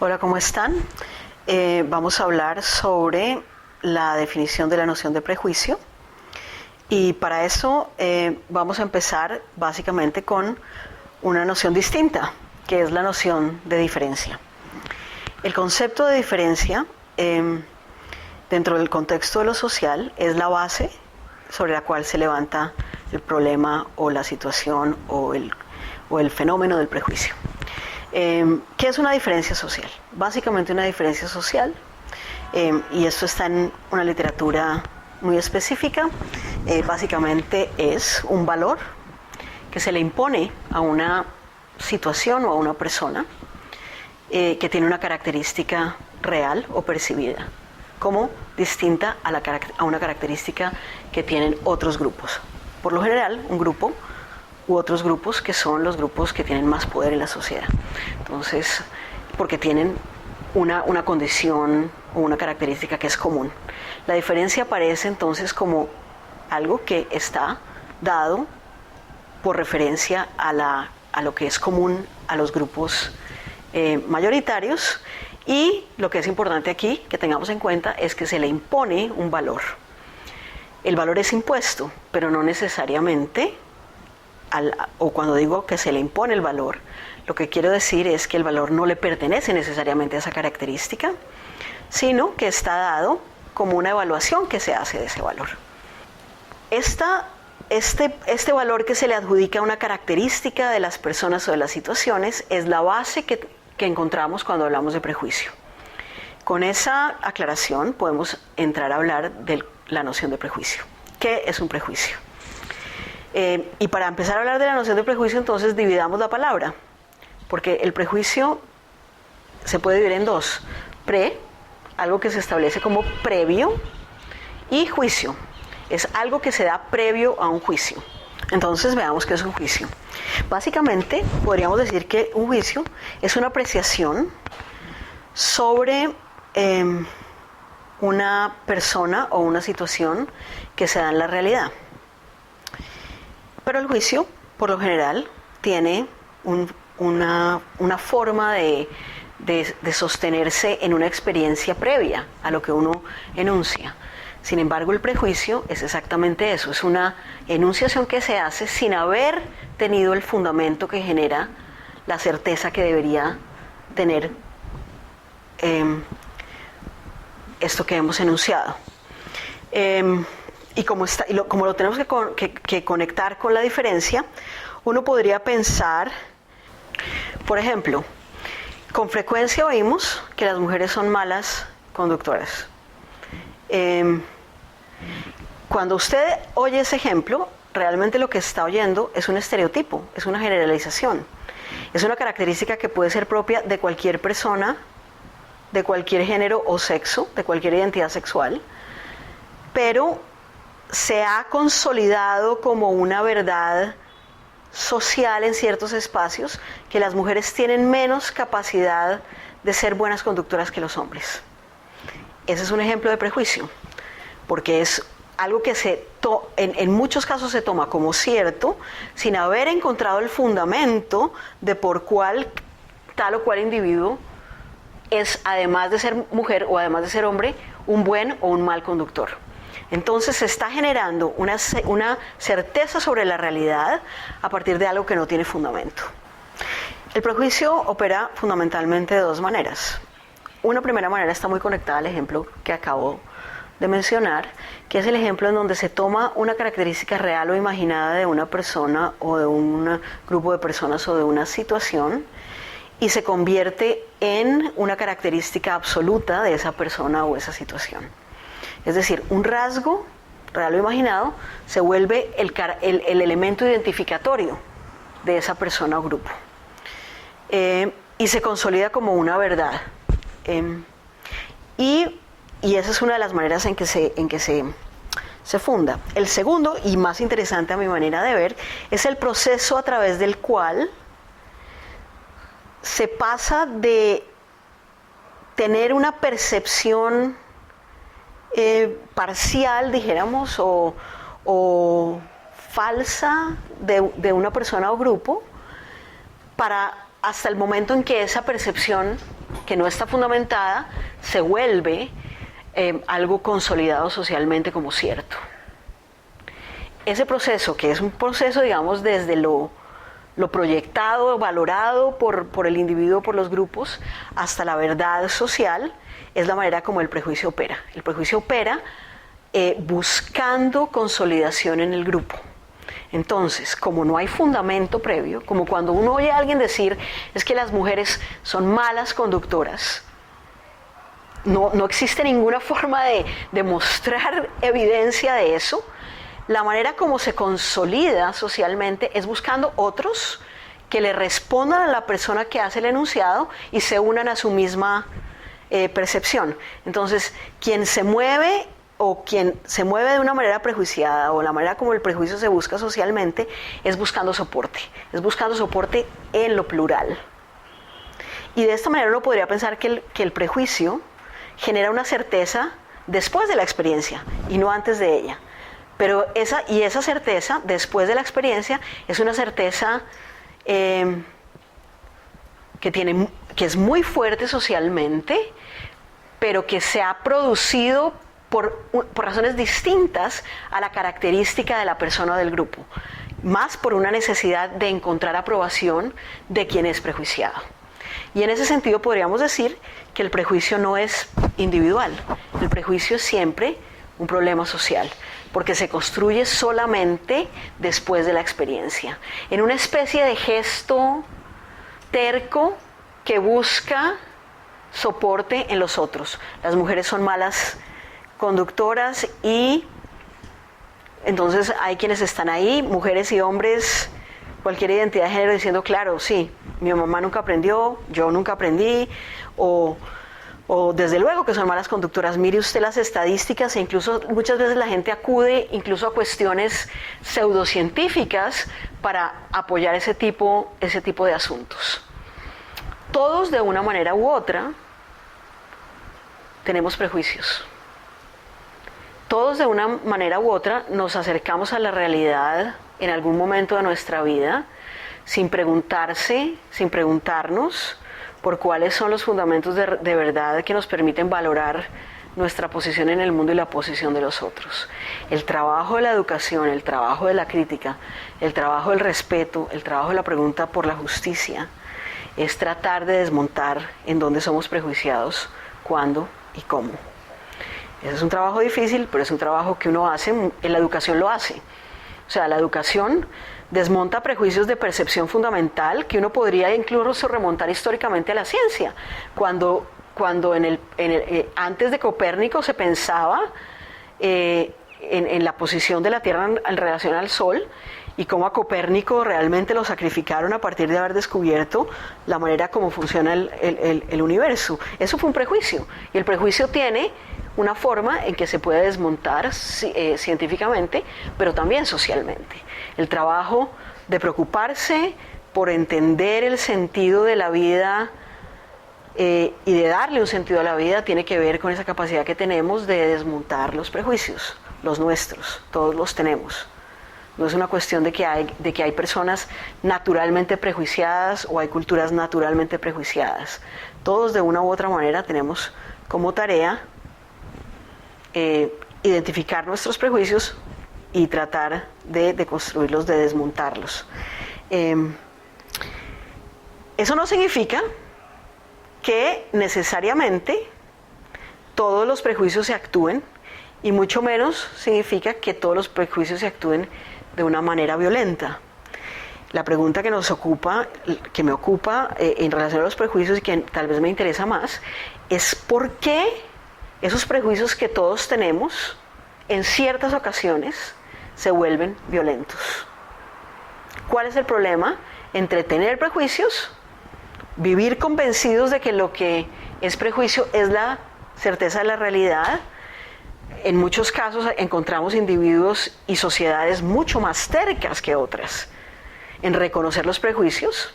Hola, ¿cómo están? Vamos a hablar sobre la definición de la noción de prejuicio y para eso vamos a empezar básicamente con una noción distinta, que es la noción de diferencia. El concepto de diferencia dentro del contexto de lo social es la base sobre la cual se levanta el problema o la situación o el fenómeno del prejuicio. ¿Qué es una diferencia social? Básicamente una diferencia social, y esto está en una literatura muy específica, básicamente es un valor que se le impone a una situación o a una persona que tiene una característica real o percibida, como distinta a una característica que tienen otros grupos. Por lo general, un grupo u otros grupos que son los grupos que tienen más poder en la sociedad. Entonces, porque tienen una condición o una característica que es común. La diferencia aparece entonces como algo que está dado por referencia a lo que es común a los grupos mayoritarios, y lo que es importante aquí que tengamos en cuenta es que se le impone un valor. El valor es impuesto, pero no necesariamente, o cuando digo que se le impone el valor, lo que quiero decir es que el valor no le pertenece necesariamente a esa característica, sino que está dado como una evaluación que se hace de ese valor. Este valor que se le adjudica a una característica de las personas o de las situaciones es la base que encontramos cuando hablamos de prejuicio. Con esa aclaración podemos entrar a hablar de la noción de prejuicio. ¿Qué es un prejuicio? Y para empezar a hablar de la noción de prejuicio, entonces dividamos la palabra, porque el prejuicio se puede dividir en dos: algo que se establece como previo, y juicio, es algo que se da previo a un juicio. Entonces veamos qué es un juicio. Básicamente podríamos decir que un juicio es una apreciación sobre una persona o una situación que se da en la realidad. Pero el juicio, por lo general, tiene una forma de sostenerse en una experiencia previa a lo que uno enuncia. Sin embargo, el prejuicio es exactamente eso, es una enunciación que se hace sin haber tenido el fundamento que genera la certeza que debería tener esto que hemos enunciado. Y como lo tenemos que conectar con la diferencia, uno podría pensar, por ejemplo, con frecuencia oímos que las mujeres son malas conductoras. Cuando usted oye ese ejemplo, realmente lo que está oyendo es un estereotipo, es una generalización. Es una característica que puede ser propia de cualquier persona, de cualquier género o sexo, de cualquier identidad sexual, pero se ha consolidado como una verdad social en ciertos espacios que las mujeres tienen menos capacidad de ser buenas conductoras que los hombres. Ese es un ejemplo de prejuicio, porque es algo que en muchos casos se toma como cierto sin haber encontrado el fundamento de por cuál tal o cual individuo es, además de ser mujer o además de ser hombre, un buen o un mal conductor. Entonces se está generando una certeza sobre la realidad a partir de algo que no tiene fundamento. El prejuicio opera fundamentalmente de dos maneras. Una primera manera está muy conectada al ejemplo que acabo de mencionar, que es el ejemplo en donde se toma una característica real o imaginada de una persona o de un grupo de personas o de una situación y se convierte en una característica absoluta de esa persona o esa situación. Es decir, un rasgo real o imaginado se vuelve el elemento identificatorio de esa persona o grupo, y se consolida como una verdad. Y esa es una de las maneras en que se funda. El segundo, y más interesante a mi manera de ver, es el proceso a través del cual se pasa de tener una percepción parcial, dijéramos, o falsa de una persona o grupo, hasta el momento en que esa percepción que no está fundamentada se vuelve algo consolidado socialmente como cierto. Ese proceso, que es un proceso, digamos, desde lo proyectado, valorado por el individuo, por los grupos, hasta la verdad social, es la manera como el prejuicio opera. El prejuicio opera buscando consolidación en el grupo. Entonces, como no hay fundamento previo, como cuando uno oye a alguien decir es que las mujeres son malas conductoras, no existe ninguna forma de mostrar evidencia de eso. La manera como se consolida socialmente es buscando otros que le respondan a la persona que hace el enunciado y se unan a su misma percepción. Entonces, quien se mueve de una manera prejuiciada, o la manera como el prejuicio se busca socialmente, es buscando soporte en lo plural. Y de esta manera uno podría pensar que el prejuicio genera una certeza después de la experiencia y no antes de ella. Pero esa certeza después de la experiencia es una certeza que es muy fuerte socialmente, pero que se ha producido por razones distintas a la característica de la persona o del grupo, más por una necesidad de encontrar aprobación de quien es prejuiciado. Y en ese sentido podríamos decir que el prejuicio no es individual, el prejuicio es siempre un problema social, porque se construye solamente después de la experiencia, en una especie de gesto terco que busca soporte en los otros. Las mujeres son malas conductoras y entonces hay quienes están ahí, mujeres y hombres, cualquier identidad de género, diciendo, claro, sí, mi mamá nunca aprendió, yo nunca aprendí, o desde luego que son malas conductoras. Mire usted las estadísticas, e incluso muchas veces la gente acude incluso a cuestiones pseudocientíficas para apoyar ese tipo de asuntos. Todos, de una manera u otra, tenemos prejuicios. Todos, de una manera u otra, nos acercamos a la realidad en algún momento de nuestra vida sin preguntarnos por cuáles son los fundamentos de verdad que nos permiten valorar nuestra posición en el mundo y la posición de los otros. El trabajo de la educación, el trabajo de la crítica, el trabajo del respeto, el trabajo de la pregunta por la justicia, es tratar de desmontar en dónde somos prejuiciados, cuándo y cómo. Ese es un trabajo difícil, pero es un trabajo que uno hace, en la educación lo hace. O sea, la educación desmonta prejuicios de percepción fundamental que uno podría incluso remontar históricamente a la ciencia. Cuando antes de Copérnico se pensaba en la posición de la Tierra en relación al Sol, y cómo a Copérnico realmente lo sacrificaron a partir de haber descubierto la manera como funciona el universo. Eso fue un prejuicio, y el prejuicio tiene una forma en que se puede desmontar científicamente, pero también socialmente. El trabajo de preocuparse por entender el sentido de la vida y de darle un sentido a la vida tiene que ver con esa capacidad que tenemos de desmontar los prejuicios, los nuestros, todos los tenemos. No es una cuestión de que hay personas naturalmente prejuiciadas o hay culturas naturalmente prejuiciadas. Todos, de una u otra manera, tenemos como tarea identificar nuestros prejuicios y tratar de construirlos, de desmontarlos. Eso no significa que necesariamente todos los prejuicios se actúen, y mucho menos significa que todos los prejuicios se actúen de una manera violenta. La pregunta que me ocupa en relación a los prejuicios, y que tal vez me interesa más, es por qué esos prejuicios que todos tenemos en ciertas ocasiones se vuelven violentos. ¿Cuál es el problema entre tener prejuicios, vivir convencidos de que lo que es prejuicio es la certeza de la realidad? En muchos casos encontramos individuos y sociedades mucho más tercas que otras en reconocer los prejuicios.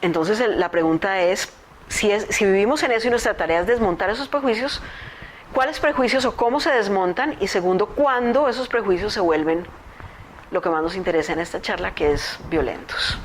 Entonces la pregunta es, si vivimos en eso y nuestra tarea es desmontar esos prejuicios, ¿cuáles prejuicios o cómo se desmontan? Y segundo, ¿cuándo esos prejuicios se vuelven lo que más nos interesa en esta charla, que es violentos?